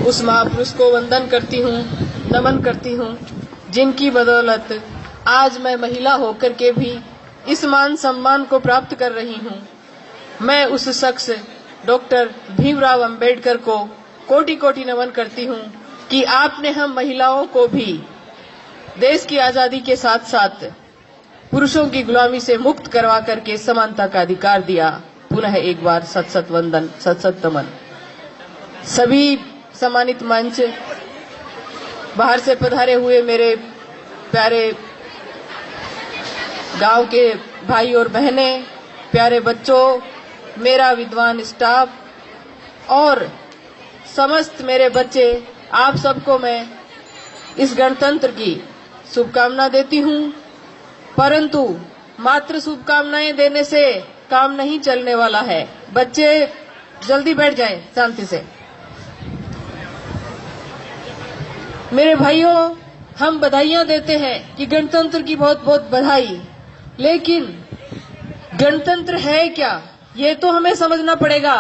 उस महापुरुष को वंदन करती हूँ, नमन करती हूँ, जिनकी बदौलत आज मैं महिला होकर के भी इस मान सम्मान को प्राप्त कर रही हूँ। मैं उस शख्स डॉक्टर भीमराव अंबेडकर को कोटि कोटि नमन करती हूँ कि आपने हम महिलाओं को भी देश की आजादी के साथ साथ पुरुषों की गुलामी से मुक्त करवा करके समानता का अधिकार दिया। पुनः एक बार सत सत वंदन, सत सत नमन। सभी सम्मानित मंच, बाहर से पधारे हुए मेरे प्यारे गांव के भाई और बहनें, प्यारे बच्चों, मेरा विद्वान स्टाफ और समस्त मेरे बच्चे, आप सबको मैं इस गणतंत्र की शुभकामना देती हूँ। परंतु मात्र शुभकामनाएं देने से काम नहीं चलने वाला है। बच्चे जल्दी बैठ जाएं शांति से। मेरे भाइयों, हम बधाइयां देते हैं कि गणतंत्र की बहुत बहुत बधाई, लेकिन गणतंत्र है क्या, ये तो हमें समझना पड़ेगा।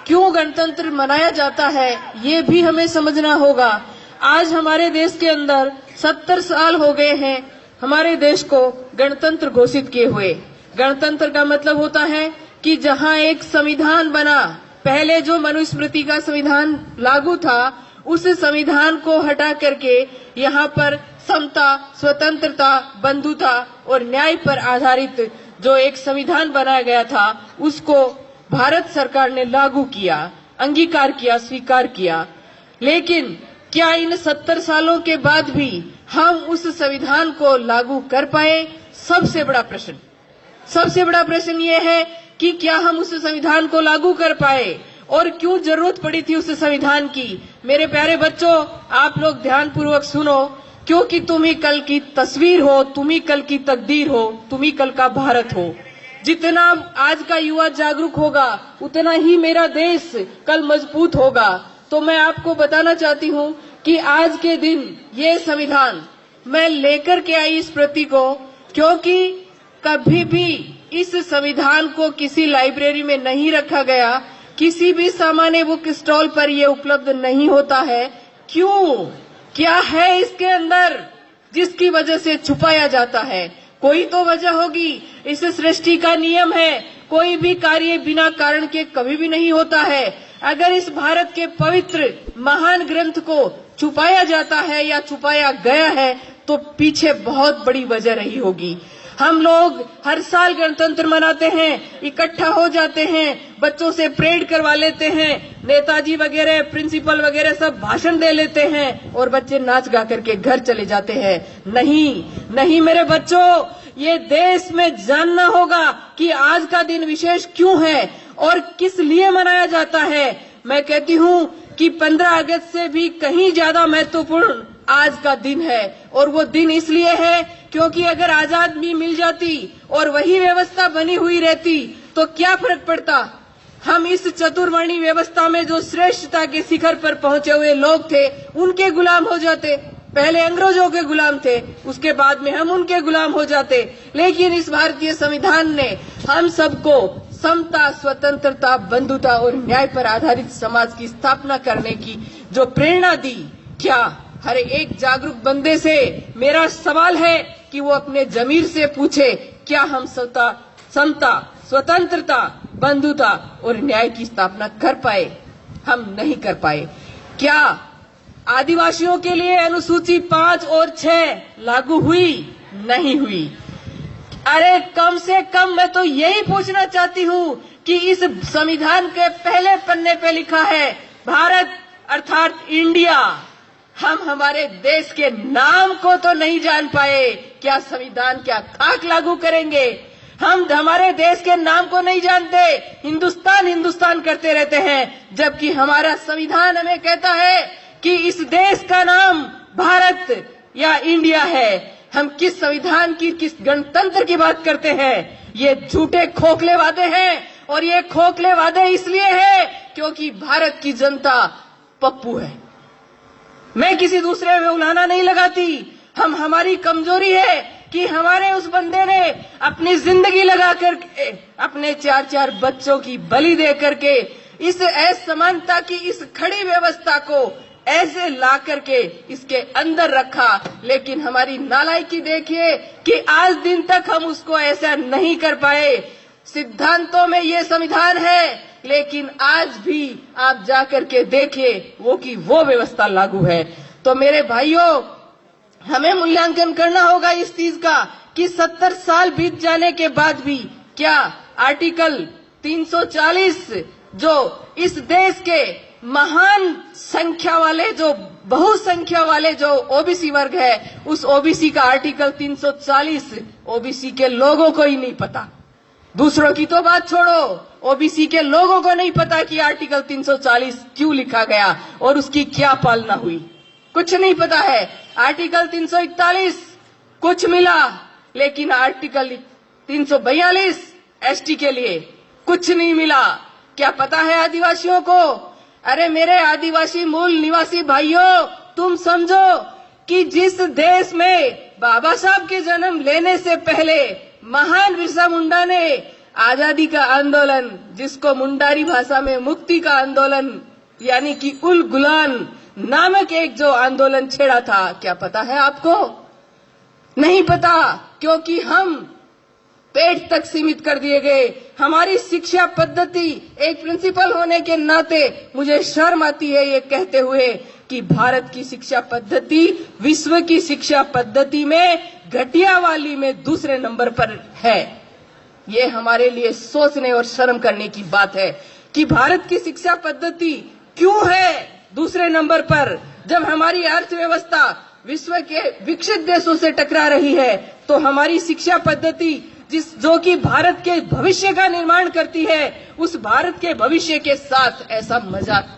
क्यों गणतंत्र मनाया जाता है, ये भी हमें समझना होगा। आज हमारे देश के अंदर 70 साल हो गए हैं हमारे देश को गणतंत्र घोषित किए हुए। गणतंत्र का मतलब होता है कि जहां एक संविधान बना, पहले जो मनुस्मृति का संविधान लागू था, उस संविधान को हटा करके यहाँ पर समता, स्वतंत्रता, बंधुता और न्याय पर आधारित जो एक संविधान बनाया गया था, उसको भारत सरकार ने लागू किया, अंगीकार किया, स्वीकार किया। लेकिन क्या इन 70 सालों के बाद भी हम उस संविधान को लागू कर पाए? सबसे बड़ा प्रश्न ये है कि क्या हम उस संविधान को लागू कर पाए और क्यों जरूरत पड़ी थी उस संविधान की। मेरे प्यारे बच्चों, आप लोग ध्यानपूर्वक सुनो, क्योंकि तुम ही कल की तस्वीर हो, तुम ही कल की तकदीर हो, तुम ही कल का भारत हो। जितना आज का युवा जागरूक होगा, उतना ही मेरा देश कल मजबूत होगा। तो मैं आपको बताना चाहती हूँ कि आज के दिन ये संविधान मैं लेकर के आई इस प्रति को, क्योंकि कभी भी इस संविधान को किसी लाइब्रेरी में नहीं रखा गया, किसी भी सामान्य बुक स्टॉल पर ये उपलब्ध नहीं होता है। क्यों? क्या है इसके अंदर जिसकी वजह से छुपाया जाता है? कोई तो वजह होगी। इस सृष्टि का नियम है, कोई भी कार्य बिना कारण के कभी भी नहीं होता है। अगर इस भारत के पवित्र महान ग्रंथ को छुपाया जाता है या छुपाया गया है, तो पीछे बहुत बड़ी वजह रही होगी। हम लोग हर साल गणतंत्र मनाते हैं, इकट्ठा हो जाते हैं, बच्चों से परेड करवा लेते हैं, नेताजी वगैरह, प्रिंसिपल वगैरह सब भाषण दे लेते हैं और बच्चे नाच गा करके घर चले जाते हैं। नहीं मेरे बच्चों, ये देश में जानना होगा कि आज का दिन विशेष क्यों है और किस लिए मनाया जाता है। मैं कहती हूँ कि 15 अगस्त से भी कहीं ज्यादा महत्वपूर्ण आज का दिन है, और वो दिन इसलिए है क्योंकि अगर आजादी मिल जाती और वही व्यवस्था बनी हुई रहती तो क्या फर्क पड़ता। हम इस चतुर्वर्णी व्यवस्था में जो श्रेष्ठता के शिखर पर पहुंचे हुए लोग थे, उनके गुलाम हो जाते। पहले अंग्रेजों के गुलाम थे, उसके बाद में हम उनके गुलाम हो जाते। लेकिन इस भारतीय संविधान ने हम सबको समता, स्वतंत्रता, बंधुता और न्याय पर आधारित समाज की स्थापना करने की जो प्रेरणा दी, क्या हर एक जागरूक बंदे से मेरा सवाल है कि वो अपने जमीर से पूछे, क्या हम समता, स्वतंत्रता, बंधुता और न्याय की स्थापना कर पाए? हम नहीं कर पाए। क्या आदिवासियों के लिए अनुसूची 5 और 6 लागू हुई? नहीं हुई। अरे कम से कम मैं तो यही पूछना चाहती हूँ कि इस संविधान के पहले पन्ने पे लिखा है भारत अर्थात इंडिया। हम हमारे देश के नाम को तो नहीं जान पाए, क्या संविधान क्या खाक लागू करेंगे? हम हमारे देश के नाम को नहीं जानते, हिंदुस्तान हिंदुस्तान करते रहते हैं, जबकि हमारा संविधान हमें कहता है कि इस देश का नाम भारत या इंडिया है। हम किस संविधान की, किस गणतंत्र की बात करते हैं? ये झूठे खोखले वादे हैं, और ये खोखले वादे इसलिए है क्योंकि भारत की जनता पप्पू है। मैं किसी दूसरे में उलाहना नहीं लगाती। हमारी कमजोरी है कि हमारे उस बंदे ने अपनी जिंदगी लगा करके, अपने 4-4 बच्चों की बलि दे करके इस असमानता की इस खड़ी व्यवस्था को ऐसे ला करके इसके अंदर रखा। लेकिन हमारी नालायकी देखिए कि आज दिन तक हम उसको ऐसा नहीं कर पाए। सिद्धांतों में ये संविधान है, लेकिन आज भी आप जाकर के देखिए वो व्यवस्था लागू है। तो मेरे भाइयों, हमें मूल्यांकन करना होगा इस चीज का कि 70 साल बीत जाने के बाद भी क्या आर्टिकल 340 जो इस देश के महान संख्या वाले, जो बहुसंख्या वाले जो ओबीसी वर्ग है, उस ओबीसी का आर्टिकल 340 ओबीसी के लोगों को ही नहीं पता। दूसरों की तो बात छोड़ो, ओबीसी के लोगों को नहीं पता कि आर्टिकल 340 क्यों लिखा गया और उसकी क्या पालना हुई, कुछ नहीं पता है। आर्टिकल 341 कुछ मिला, लेकिन आर्टिकल 342 एसटी के लिए कुछ नहीं मिला। क्या पता है आदिवासियों को? अरे मेरे आदिवासी मूल निवासी भाइयों, तुम समझो कि जिस देश में बाबा साहब के जन्म लेने से पहले महान बिरसा मुंडा ने आजादी का आंदोलन, जिसको मुंडारी भाषा में मुक्ति का आंदोलन यानी कि उल गुलान नामक एक जो आंदोलन छेड़ा था, क्या पता है आपको? नहीं पता, क्योंकि हम पेट तक सीमित कर दिए गए। हमारी शिक्षा पद्धति, एक प्रिंसिपल होने के नाते मुझे शर्म आती है ये कहते हुए कि भारत की शिक्षा पद्धति विश्व की शिक्षा पद्धति में घटिया वाली में दूसरे नंबर पर है। ये हमारे लिए सोचने और शर्म करने की बात है कि भारत की शिक्षा पद्धति क्यों है दूसरे नंबर पर, जब हमारी अर्थव्यवस्था विश्व के विकसित देशों से टकरा रही है। तो हमारी शिक्षा पद्धति जो कि भारत के भविष्य का निर्माण करती है, उस भारत के भविष्य के साथ ऐसा मजाक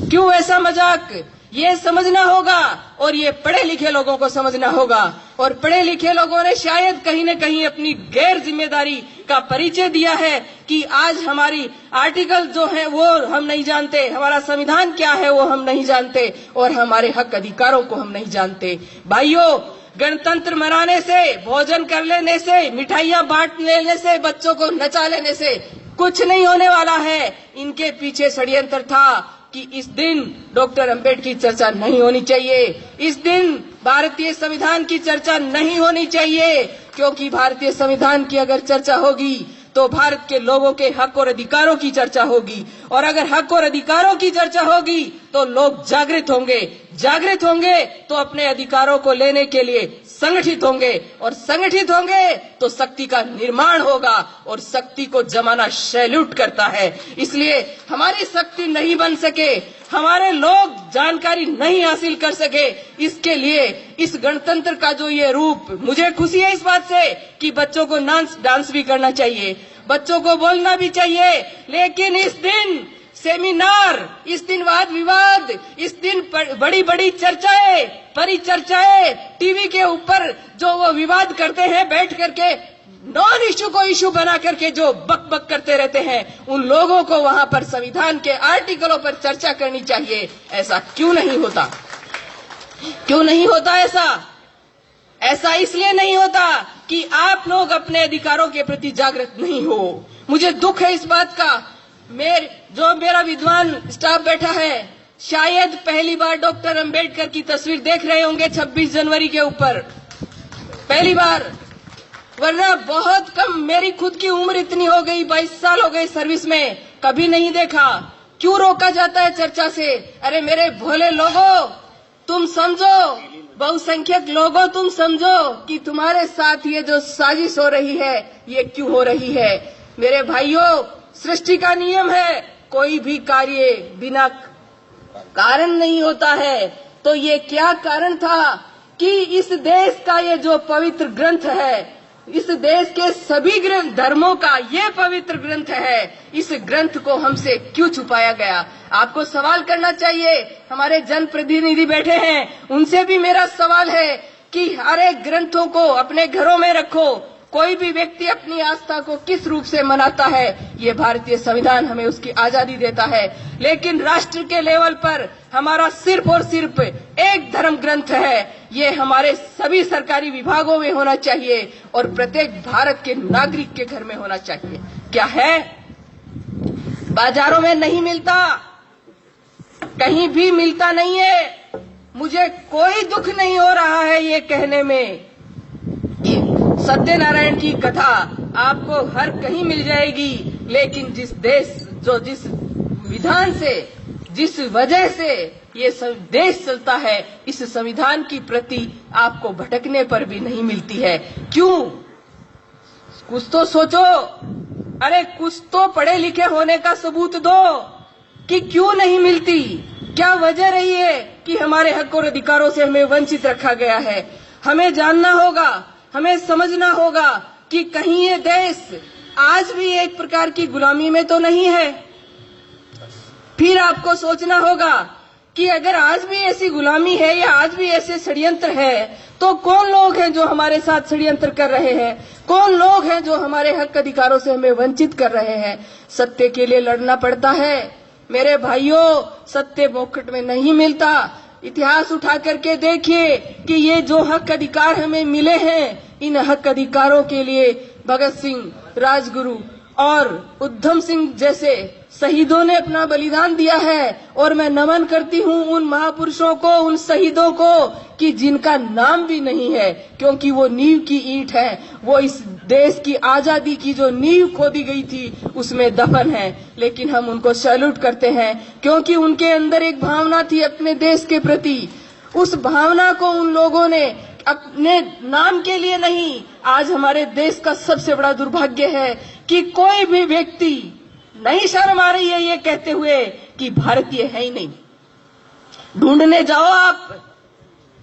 क्यों ऐसा मजाक? ये समझना होगा और ये पढ़े लिखे लोगों को समझना होगा। और पढ़े लिखे लोगों ने शायद कहीं न कहीं अपनी गैर जिम्मेदारी का परिचय दिया है कि आज हमारी आर्टिकल जो है वो हम नहीं जानते, हमारा संविधान क्या है वो हम नहीं जानते, और हमारे हक अधिकारों को हम नहीं जानते। भाइयों, गणतंत्र मनाने से, भोजन कर लेने से, मिठाइयां बांट लेने से, बच्चों को नचा लेने से कुछ नहीं होने वाला है। इनके पीछे षड्यंत्र था कि इस दिन डॉक्टर अंबेडकर की चर्चा नहीं होनी चाहिए, इस दिन भारतीय संविधान की चर्चा नहीं होनी चाहिए, क्योंकि भारतीय संविधान की अगर चर्चा होगी तो भारत के लोगों के हक और अधिकारों की चर्चा होगी, और अगर हक और अधिकारों की चर्चा होगी तो लोग जागृत होंगे तो अपने अधिकारों को लेने के लिए संगठित होंगे, और संगठित होंगे तो शक्ति का निर्माण होगा, और शक्ति को जमाना सैल्यूट करता है। इसलिए हमारी शक्ति नहीं बन सके, हमारे लोग जानकारी नहीं हासिल कर सके, इसके लिए इस गणतंत्र का जो ये रूप, मुझे खुशी है इस बात से कि बच्चों को डांस भी करना चाहिए, बच्चों को बोलना भी चाहिए, लेकिन इस दिन सेमिनार, इस दिन वाद विवाद, इस दिन बड़ी बड़ी चर्चाएं, परिचर्चाएं, टीवी के ऊपर जो वो विवाद करते हैं, बैठ करके नॉन इश्यू को इश्यू बना करके जो बक बक करते रहते हैं, उन लोगों को वहां पर संविधान के आर्टिकलों पर चर्चा करनी चाहिए। ऐसा क्यों नहीं होता? क्यों नहीं होता ऐसा इसलिए नहीं होता कि आप लोग अपने अधिकारों के प्रति जागृत नहीं हो। मुझे दुख है इस बात का। मेरा विद्वान स्टाफ बैठा है, शायद पहली बार डॉक्टर अंबेडकर की तस्वीर देख रहे होंगे 26 जनवरी के ऊपर, पहली बार, वरना बहुत कम। मेरी खुद की उम्र इतनी हो गई, 22 साल हो गए सर्विस में, कभी नहीं देखा। क्यों रोका जाता है चर्चा से? अरे मेरे भोले लोगों, तुम समझो, बहुसंख्यक लोगों तुम समझो कि तुम्हारे साथ ये जो साजिश हो रही है ये क्यों हो रही है। मेरे भाइयों, सृष्टि का नियम है, कोई भी कार्य बिना कारण नहीं होता है। तो ये क्या कारण था कि इस देश का ये जो पवित्र ग्रंथ है, इस देश के सभी धर्मों का ये पवित्र ग्रंथ है, इस ग्रंथ को हमसे क्यों छुपाया गया? आपको सवाल करना चाहिए। हमारे जनप्रतिनिधि बैठे हैं, उनसे भी मेरा सवाल है कि हर एक ग्रंथों को अपने घरों में रखो। कोई भी व्यक्ति अपनी आस्था को किस रूप से मनाता है, ये भारतीय संविधान हमें उसकी आजादी देता है, लेकिन राष्ट्र के लेवल पर हमारा सिर्फ और सिर्फ एक धर्म ग्रंथ है। ये हमारे सभी सरकारी विभागों में होना चाहिए और प्रत्येक भारत के नागरिक के घर में होना चाहिए। क्या है? बाजारों में नहीं मिलता, कहीं भी मिलता नहीं है। मुझे कोई दुख नहीं हो रहा है ये कहने में कि सत्यनारायण की कथा आपको हर कहीं मिल जाएगी, लेकिन जिस विधान से, जिस वजह से ये देश चलता है, इस संविधान की प्रति आपको भटकने पर भी नहीं मिलती है। क्यों? कुछ तो सोचो। अरे कुछ तो पढ़े लिखे होने का सबूत दो कि क्यों नहीं मिलती। क्या वजह रही है कि हमारे हक और अधिकारों से हमें वंचित रखा गया है? हमें जानना होगा, हमें समझना होगा कि कहीं ये देश आज भी एक प्रकार की गुलामी में तो नहीं है। फिर आपको सोचना होगा कि अगर आज भी ऐसी गुलामी है या आज भी ऐसे षड्यंत्र है, तो कौन लोग हैं जो हमारे साथ षड्यंत्र कर रहे हैं? कौन लोग हैं जो हमारे हक अधिकारों से हमें वंचित कर रहे हैं? सत्य के लिए लड़ना पड़ता है मेरे भाइयों। सत्य मुफ्त में नहीं मिलता। इतिहास उठा करके देखिए कि ये जो हक अधिकार हमें मिले हैं, इन हक अधिकारों के लिए भगत सिंह, राजगुरु और उधम सिंह जैसे शहीदों ने अपना बलिदान दिया है। और मैं नमन करती हूँ उन महापुरुषों को, उन शहीदों को कि जिनका नाम भी नहीं है, क्योंकि वो नींव की ईंट है। वो इस देश की आजादी की जो नींव खोदी गई थी उसमें दफन है, लेकिन हम उनको सैल्यूट करते हैं क्योंकि उनके अंदर एक भावना थी अपने देश के प्रति। उस भावना को उन लोगों ने अपने नाम के लिए नहीं। आज हमारे देश का सबसे बड़ा दुर्भाग्य है कि कोई भी व्यक्ति नहीं शर्म आ रही है ये कहते हुए कि भारतीय है ही नहीं। ढूंढने जाओ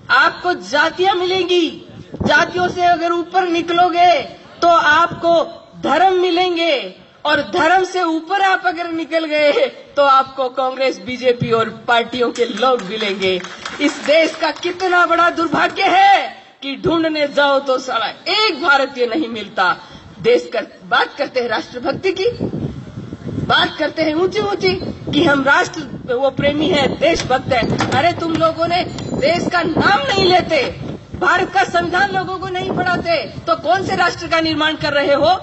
आपको जातियां मिलेंगी। जातियों से अगर ऊपर निकलोगे तो आपको धर्म मिलेंगे, और धर्म से ऊपर आप अगर निकल गए तो आपको कांग्रेस, बीजेपी और पार्टियों के लोग मिलेंगे। इस देश का कितना बड़ा दुर्भाग्य है कि ढूंढने जाओ तो साला एक भारतीय नहीं मिलता। देश का बात करते हैं राष्ट्रभक्ति की, बात करते हैं ऊंची ऊंची कि हम राष्ट्र वो प्रेमी है, देशभक्त है। अरे तुम लोगों ने देश का नाम नहीं लेते, भारत का संविधान लोगों को नहीं पढ़ाते, तो कौन से राष्ट्र का निर्माण कर रहे हो?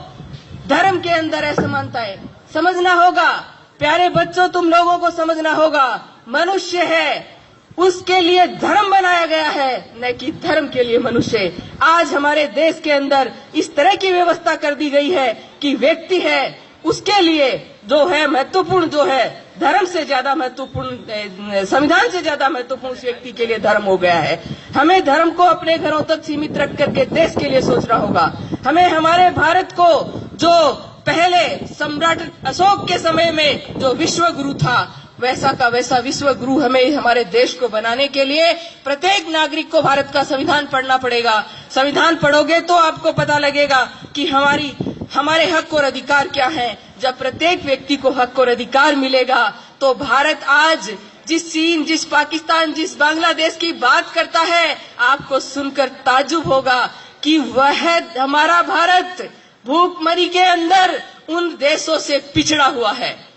धर्म के अंदर असमानताएं समझना होगा। प्यारे बच्चों, तुम लोगों को समझना होगा, मनुष्य है उसके लिए धर्म बनाया गया है, न कि धर्म के लिए मनुष्य। आज हमारे देश के अंदर इस तरह की व्यवस्था कर दी गई है कि व्यक्ति है उसके लिए जो है महत्वपूर्ण, जो है धर्म से ज्यादा महत्वपूर्ण, संविधान से ज्यादा महत्वपूर्ण उस व्यक्ति के लिए धर्म हो गया है। हमें धर्म को अपने घरों तक सीमित रख करके देश के लिए सोचना होगा। हमें हमारे भारत को, जो पहले सम्राट अशोक के समय में जो विश्व गुरु था, वैसा का वैसा विश्व गुरु हमें हमारे देश को बनाने के लिए प्रत्येक नागरिक को भारत का संविधान पढ़ना पड़ेगा। संविधान पढ़ोगे तो आपको पता लगेगा कि हमारे हक और अधिकार क्या हैं। जब प्रत्येक व्यक्ति को हक और अधिकार मिलेगा तो भारत आज जिस चीन, जिस पाकिस्तान, जिस बांग्लादेश की बात करता है, आपको सुनकर ताज्जुब होगा कि वह हमारा भारत भूखमरी के अंदर उन देशों से पिछड़ा हुआ है।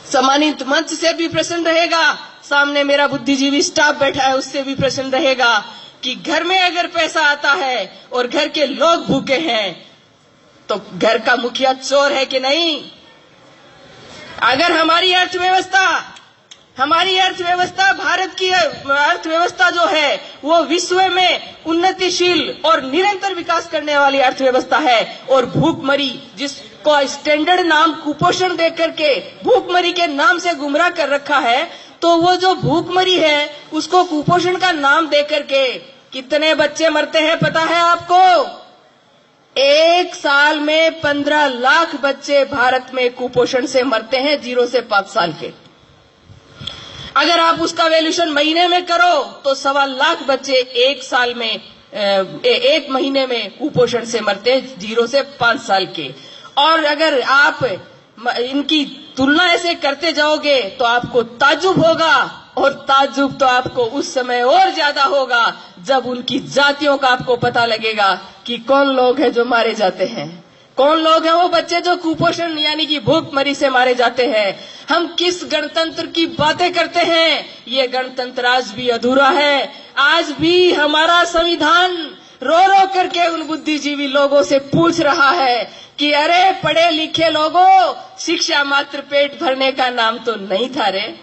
सम्मानित मंच से भी प्रश्न रहेगा, सामने मेरा बुद्धिजीवी स्टाफ बैठा है उससे भी प्रश्न रहेगा कि घर में अगर पैसा आता है और घर के लोग भूखे हैं तो घर का मुखिया चोर है कि नहीं? अगर हमारी अर्थव्यवस्था भारत की अर्थव्यवस्था जो है वो विश्व में उन्नतिशील और निरंतर विकास करने वाली अर्थव्यवस्था है, और भूखमरी जिसको स्टैंडर्ड नाम कुपोषण दे करके भूखमरी के नाम से गुमराह कर रखा है, तो वो जो भूखमरी है उसको कुपोषण का नाम दे करके कितने बच्चे मरते हैं पता है आपको? एक साल में 15 लाख बच्चे भारत में कुपोषण से मरते हैं, 0 से 5 साल के। अगर आप उसका वैल्यूएशन महीने में करो तो 1.25 लाख बच्चे एक महीने में कुपोषण से मरते हैं, 0 से 5 साल के। और अगर आप इनकी तुलना ऐसे करते जाओगे तो आपको ताज्जुब होगा, और ताज्जुब तो आपको उस समय और ज्यादा होगा जब उनकी जातियों का आपको पता लगेगा कि कौन लोग हैं जो मारे जाते हैं, कौन लोग हैं वो बच्चे जो कुपोषण यानी कि भूखमरी से मारे जाते हैं। हम किस गणतंत्र की बातें करते हैं? ये गणतंत्र आज भी अधूरा है। आज भी हमारा संविधान रो रो करके उन बुद्धिजीवी लोगों से पूछ रहा है कि अरे पढ़े लिखे लोगों, शिक्षा मात्र पेट भरने का नाम तो नहीं था रे।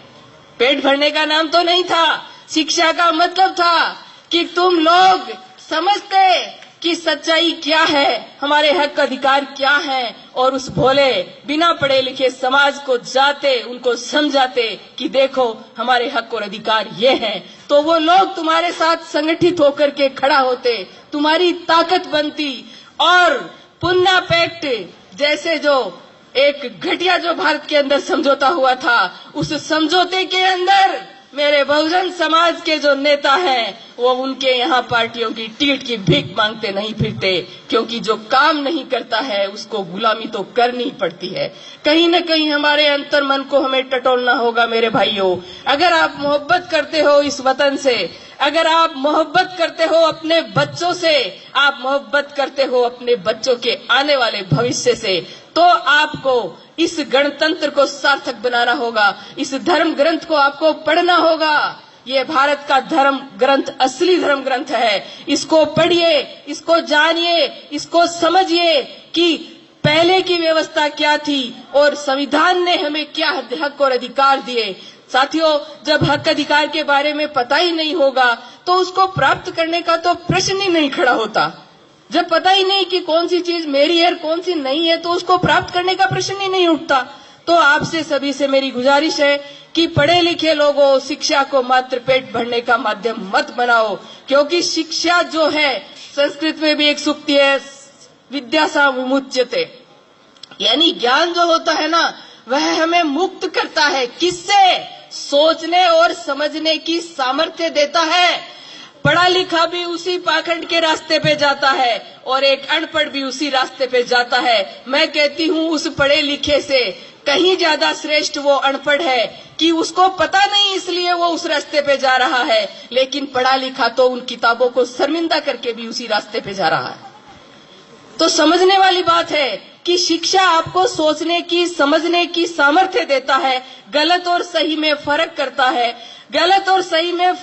पेट भरने का नाम तो नहीं था। शिक्षा का मतलब था कि तुम लोग समझते कि सच्चाई क्या है, हमारे हक अधिकार क्या है, और उस भोले बिना पढ़े लिखे समाज को जाते उनको समझाते कि देखो हमारे हक और अधिकार ये हैं, तो वो लोग तुम्हारे साथ संगठित होकर के खड़ा होते, तुम्हारी ताकत बनती। और पुन्ना पैक्ट जैसे जो एक घटिया जो भारत के अंदर समझौता हुआ था, उस समझौते के अंदर मेरे बहुजन समाज के जो नेता हैं वो उनके यहाँ पार्टियों की टिकट की भीख मांगते नहीं फिरते, क्योंकि जो काम नहीं करता है उसको गुलामी तो करनी पड़ती है। कहीं न कहीं हमारे अंतर मन को हमें टटोलना होगा मेरे भाइयों। अगर आप मोहब्बत करते हो इस वतन से, अगर आप मोहब्बत करते हो अपने बच्चों से, आप मोहब्बत करते हो अपने बच्चों के आने वाले भविष्य से, तो आपको इस गणतंत्र को सार्थक बनाना होगा। इस धर्म ग्रंथ को आपको पढ़ना होगा। ये भारत का धर्म ग्रंथ असली धर्म ग्रंथ है। इसको पढ़िए, इसको जानिए, इसको समझिए कि पहले की व्यवस्था क्या थी और संविधान ने हमें क्या हक और अधिकार दिए। साथियों, जब हक अधिकार के बारे में पता ही नहीं होगा तो उसको प्राप्त करने का तो प्रश्न ही नहीं खड़ा होता। जब पता ही नहीं कि कौन सी चीज मेरी है और कौन सी नहीं है, तो उसको प्राप्त करने का प्रश्न ही नहीं उठता। तो आपसे सभी से मेरी गुजारिश है कि पढ़े लिखे लोगों, शिक्षा को मात्र पेट भरने का माध्यम मत बनाओ, क्योंकि शिक्षा जो है, संस्कृत में भी एक सूक्ति है, विद्या सा विमुच्यते, यानी ज्ञान जो होता है ना, वह हमें मुक्त करता है। किससे? सोचने और समझने की सामर्थ्य देता है। पढ़ा लिखा भी उसी पाखंड के रास्ते पे जाता है और एक अनपढ़ भी उसी रास्ते पे जाता है। मैं कहती हूँ उस पढ़े लिखे से कहीं ज्यादा श्रेष्ठ वो अनपढ़ है कि उसको पता नहीं इसलिए वो उस रास्ते पे जा रहा है, लेकिन पढ़ा लिखा तो उन किताबों को शर्मिंदा करके भी उसी रास्ते पे जा रहा है। तो समझने वाली बात है कि शिक्षा आपको सोचने की, समझने की सामर्थ्य देता है, गलत और सही में फर्क करता है। गलत और सही में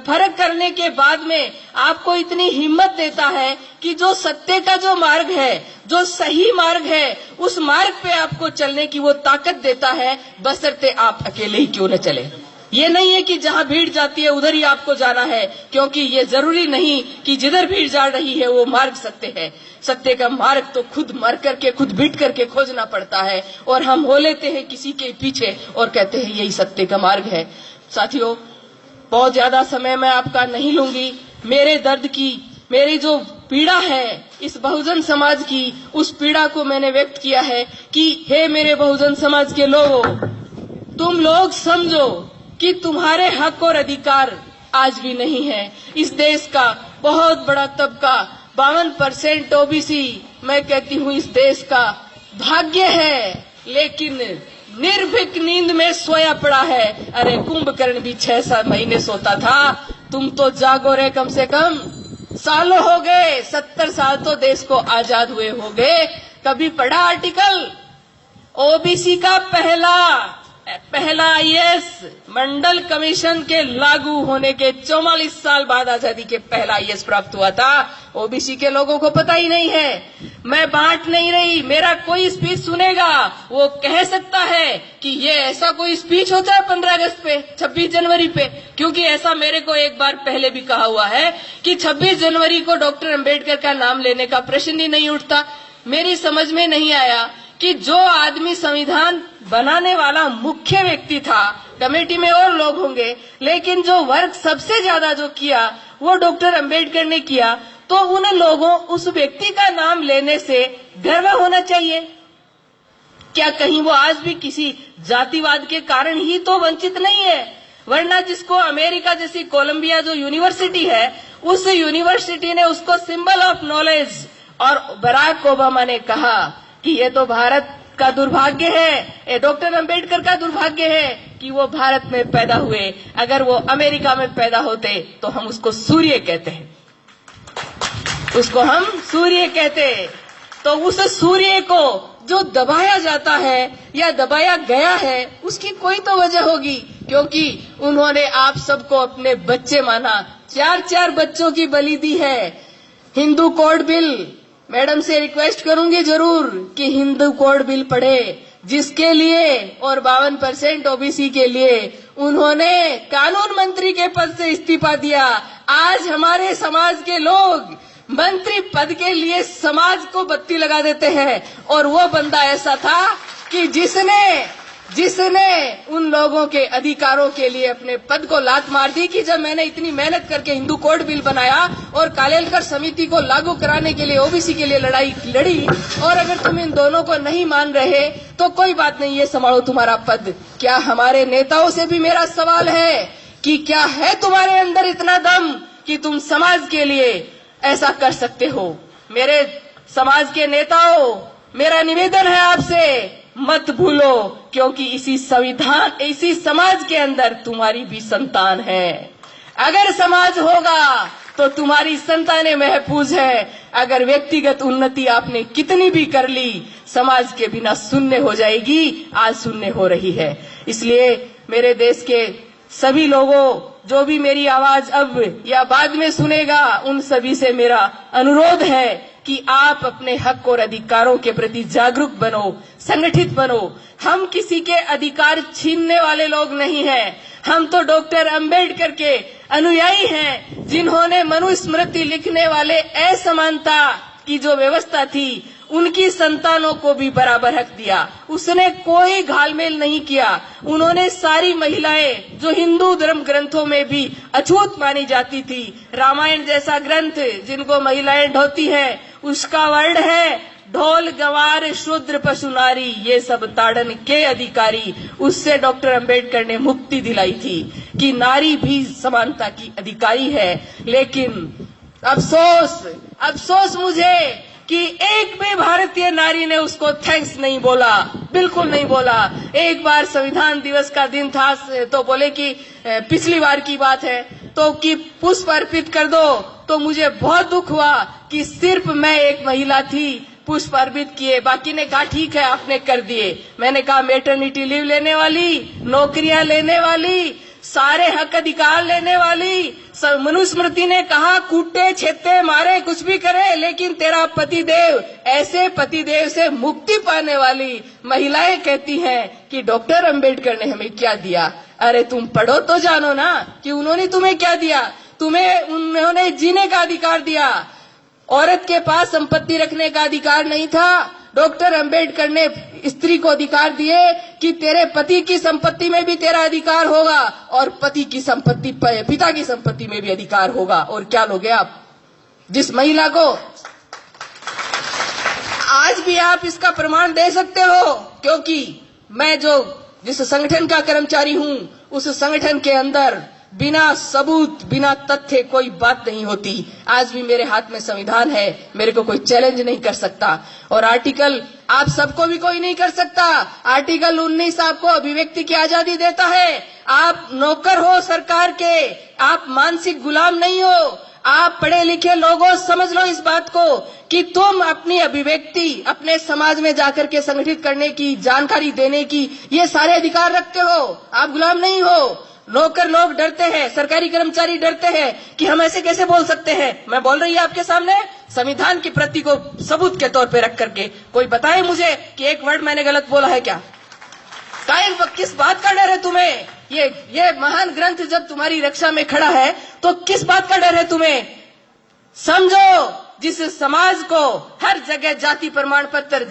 फर्क करने के बाद में आपको इतनी हिम्मत देता है कि जो सत्य का जो मार्ग है, जो सही मार्ग है, उस मार्ग पे आपको चलने की वो ताकत देता है, बशर्ते आप अकेले ही क्यों न चले। ये नहीं है कि जहाँ भीड़ जाती है उधर ही आपको जाना है, क्योंकि ये जरूरी नहीं कि जिधर भीड़ जा रही है वो मार्ग सत्य है। सत्य का मार्ग तो खुद मर करके, खुद बीट करके खोजना पड़ता है, और हम हो लेते हैं किसी के पीछे और कहते हैं यही सत्य का मार्ग है। साथियों, बहुत ज्यादा समय मैं आपका नहीं लूंगी। मेरे दर्द की, मेरी जो पीड़ा है इस बहुजन समाज की, उस पीड़ा को मैंने व्यक्त किया है कि हे मेरे बहुजन समाज के लोगों, तुम लोग समझो कि तुम्हारे हक और अधिकार आज भी नहीं है। इस देश का बहुत बड़ा तबका 52% ओबीसी, मैं कहती हूँ इस देश का भाग्य है, लेकिन निर्भीक नींद में सोया पड़ा है। अरे कुंभकर्ण भी 6-7 महीने सोता था, तुम तो जागो रे, कम से कम सालों हो गए, 70 साल तो देश को आजाद हुए हो गए। कभी पढ़ा आर्टिकल? ओबीसी का पहला आईएएस मंडल कमीशन के लागू होने के 44 साल बाद आजादी के पहला आईएएस प्राप्त हुआ था। ओबीसी के लोगों को पता ही नहीं है। मैं बांट नहीं रही, मेरा कोई स्पीच सुनेगा वो कह सकता है कि ये ऐसा कोई स्पीच होता है 15 अगस्त पे, 26 जनवरी पे, क्योंकि ऐसा मेरे को एक बार पहले भी कहा हुआ है कि 26 जनवरी को डॉक्टर अंबेडकर का नाम लेने का प्रश्न ही नहीं उठता। मेरी समझ में नहीं आया कि जो आदमी संविधान बनाने वाला मुख्य व्यक्ति था, कमेटी में और लोग होंगे, लेकिन जो वर्क सबसे ज्यादा जो किया वो डॉक्टर अंबेडकर ने किया, तो उन लोगों, उस व्यक्ति का नाम लेने से गर्व होना चाहिए। क्या कहीं वो आज भी किसी जातिवाद के कारण ही तो वंचित नहीं है? वरना जिसको अमेरिका जैसी कोलंबिया जो यूनिवर्सिटी है, उस यूनिवर्सिटी ने उसको सिंबल ऑफ नॉलेज, और बराक ओबामा ने कहा कि ये तो भारत का दुर्भाग्य है, ये डॉक्टर अंबेडकर का दुर्भाग्य है कि वो भारत में पैदा हुए। अगर वो अमेरिका में पैदा होते तो हम उसको सूर्य कहते हैं, उसको हम सूर्य कहते। तो उस सूर्य को जो दबाया जाता है या दबाया गया है, उसकी कोई तो वजह होगी, क्योंकि उन्होंने आप सबको अपने बच्चे माना। 4-4 बच्चों की बलि दी है। हिंदू कोड बिल, मैडम से रिक्वेस्ट करूंगी जरूर कि हिंदू कोड बिल पढ़े, जिसके लिए और 52% ओबीसी के लिए उन्होंने कानून मंत्री के पद से इस्तीफा दिया। आज हमारे समाज के लोग मंत्री पद के लिए समाज को बत्ती लगा देते हैं, और वो बंदा ऐसा था कि जिसने उन लोगों के अधिकारों के लिए अपने पद को लात मार दी कि जब मैंने इतनी मेहनत करके हिंदू कोड बिल बनाया और कालेलकर समिति को लागू कराने के लिए ओबीसी के लिए लड़ाई लड़ी, और अगर तुम इन दोनों को नहीं मान रहे तो कोई बात नहीं, ये संभालो तुम्हारा पद। क्या हमारे नेताओं से भी मेरा सवाल है कि क्या है तुम्हारे अंदर इतना दम कि तुम समाज के लिए ऐसा कर सकते हो? मेरे समाज के नेताओं, मेरा निवेदन है आपसे, मत भूलो, क्योंकि इसी समाज के अंदर तुम्हारी भी संतान है। अगर समाज होगा तो तुम्हारी संतानें महफूज है। अगर व्यक्तिगत उन्नति आपने कितनी भी कर ली, समाज के बिना शून्य हो जाएगी, आज शून्य हो रही है। इसलिए मेरे देश के सभी लोगों, जो भी मेरी आवाज अब या बाद में सुनेगा, उन सभी से मेरा अनुरोध है कि आप अपने हक और अधिकारों के प्रति जागरूक बनो, संगठित बनो। हम किसी के अधिकार छीनने वाले लोग नहीं हैं। हम तो डॉक्टर अंबेडकर के अनुयायी हैं, जिन्होंने मनुस्मृति लिखने वाले असमानता की जो व्यवस्था थी, उनकी संतानों को भी बराबर हक दिया। उसने कोई घालमेल नहीं किया। उन्होंने सारी महिलाएं, जो हिंदू धर्म ग्रंथों में भी अछूत मानी जाती थी, रामायण जैसा ग्रंथ जिनको महिलाएं ढोती हैं, उसका वर्ण है ढोल गवार शूद्र पशु नारी, ये सब ताड़न के अधिकारी। उससे डॉक्टर अंबेडकर ने मुक्ति दिलाई थी कि नारी भी समानता की अधिकारी है। लेकिन अफसोस मुझे कि एक भी भारतीय नारी ने उसको थैंक्स नहीं बोला, बिल्कुल नहीं बोला। एक बार संविधान दिवस का दिन था तो बोले कि पिछली बार की बात है तो कि पुष्प अर्पित कर दो, तो मुझे बहुत दुख हुआ कि सिर्फ मैं एक महिला थी, पुष्प अर्पित किए, बाकी ने कहा ठीक है आपने कर दिए। मैंने कहा मैटरनिटी लीव लेने वाली, नौकरियां लेने वाली, सारे हक अधिकार लेने वाली, मनुस्मृति ने कहा कूटे छेते मारे कुछ भी करे, लेकिन तेरा पतिदेव, ऐसे पतिदेव से मुक्ति पाने वाली महिलाएं कहती हैं कि डॉक्टर अंबेडकर ने हमें क्या दिया। अरे तुम पढ़ो तो जानो ना कि उन्होंने तुम्हें क्या दिया। उन्होंने जीने का अधिकार दिया, औरत के पास संपत्ति रखने का अधिकार नहीं था। डॉक्टर अंबेडकर ने स्त्री को अधिकार दिए कि तेरे पति की संपत्ति में भी तेरा अधिकार होगा और पिता की संपत्ति में भी अधिकार होगा। और क्या लोगे आप? जिस महिला को आज भी आप इसका प्रमाण दे सकते हो, क्योंकि मैं जिस संगठन का कर्मचारी हूं, उस संगठन के अंदर बिना सबूत, बिना तथ्य कोई बात नहीं होती। आज भी मेरे हाथ में संविधान है, मेरे को कोई चैलेंज नहीं कर सकता। और आर्टिकल आप सबको भी कोई नहीं कर सकता। आर्टिकल 19 आपको अभिव्यक्ति की आजादी देता है। आप नौकर हो सरकार के, आप मानसिक गुलाम नहीं हो। आप पढ़े लिखे लोगों, समझ लो इस बात को कि तुम अपनी अभिव्यक्ति अपने समाज में जाकर के संगठित करने की, जानकारी देने की, ये सारे अधिकार रखते हो। आप गुलाम नहीं हो। नौकर लोग डरते हैं, सरकारी कर्मचारी डरते हैं कि हम ऐसे कैसे बोल सकते हैं। मैं बोल रही हूं आपके सामने संविधान की प्रति को सबूत के तौर पे रख करके। कोई बताए मुझे कि एक वर्ड मैंने गलत बोला है क्या? किस बात का डर है तुम्हें? ये महान ग्रंथ जब तुम्हारी रक्षा में खड़ा है तो किस बात का डर है तुम्हें? समझो, जिस समाज को हर जगह जाति प्रमाण पत्र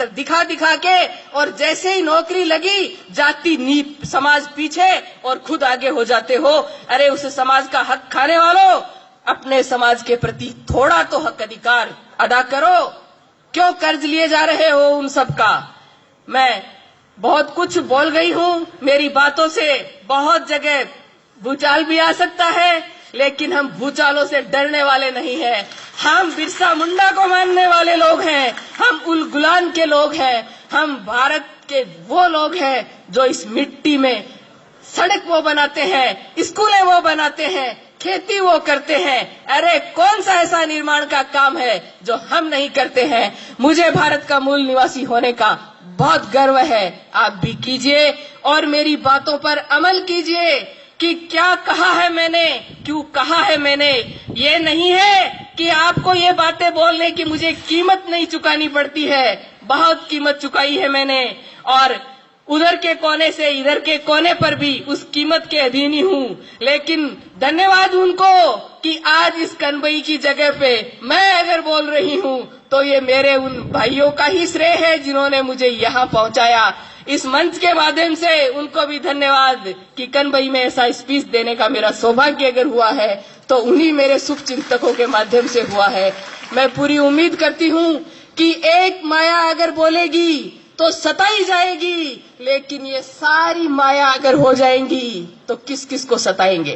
दिखा के, और जैसे ही नौकरी लगी समाज पीछे और खुद आगे हो जाते हो। अरे उस समाज का हक खाने वालों, अपने समाज के प्रति थोड़ा तो हक अधिकार अदा करो। क्यों कर्ज लिए जा रहे हो उन सब का? मैं बहुत कुछ बोल गई हूं, मेरी बातों से बहुत जगह भूचाल भी आ सकता है, लेकिन हम भूचालों से डरने वाले नहीं हैं। हम बिरसा मुंडा को मानने वाले लोग हैं, हम उल गुलान के लोग हैं, हम भारत के वो लोग हैं जो इस मिट्टी में सड़क वो बनाते हैं, स्कूलें वो बनाते हैं, खेती वो करते हैं। अरे कौन सा ऐसा निर्माण का काम है जो हम नहीं करते हैं? मुझे भारत का मूल निवासी होने का बहुत गर्व है। आप भी कीजिए और मेरी बातों पर अमल कीजिए कि क्या कहा है मैंने, क्यों कहा है मैंने। ये नहीं है कि आपको ये बातें बोलने की मुझे कीमत नहीं चुकानी पड़ती है, बहुत कीमत चुकाई है मैंने। और उधर के कोने से इधर के कोने पर भी उस कीमत के अधीन ही हूँ, लेकिन धन्यवाद उनको कि आज इस कनबई की जगह पे मैं अगर बोल रही हूँ तो ये मेरे उन भाइयों का ही श्रेय है जिन्होंने मुझे यहाँ पहुंचाया। इस मंच के माध्यम से उनको भी धन्यवाद कि कनबई में ऐसा स्पीच देने का मेरा सौभाग्य अगर हुआ है तो उन्हीं मेरे शुभ चिंतकों के माध्यम से हुआ है। मैं पूरी उम्मीद करती हूँ कि एक माया अगर बोलेगी तो सताई जाएगी, लेकिन ये सारी माया अगर हो जाएंगी तो किस किस को सताएंगे,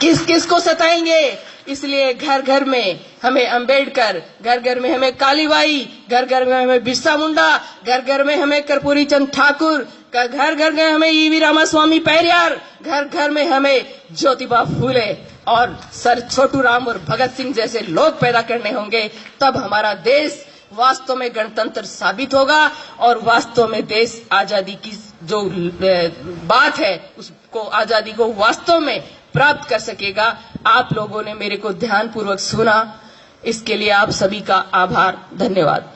किस किस को सताएंगे। इसलिए घर घर में हमें अंबेडकर, घर घर में हमें कालीबाई, घर घर में हमें बिरसा मुंडा, घर घर में हमें कर्पूरी चंद ठाकुर, घर घर में हमें ईवी रामास्वामी पेरियार, घर घर में हमें ज्योतिबा फूले और सर छोटू राम और भगत सिंह जैसे लोग पैदा करने होंगे। तब हमारा देश वास्तव में गणतंत्र साबित होगा और वास्तव में देश आजादी की जो बात है उसको, आजादी को वास्तव में प्राप्त कर सकेगा। आप लोगों ने मेरे को ध्यानपूर्वक सुना, इसके लिए आप सभी का आभार, धन्यवाद।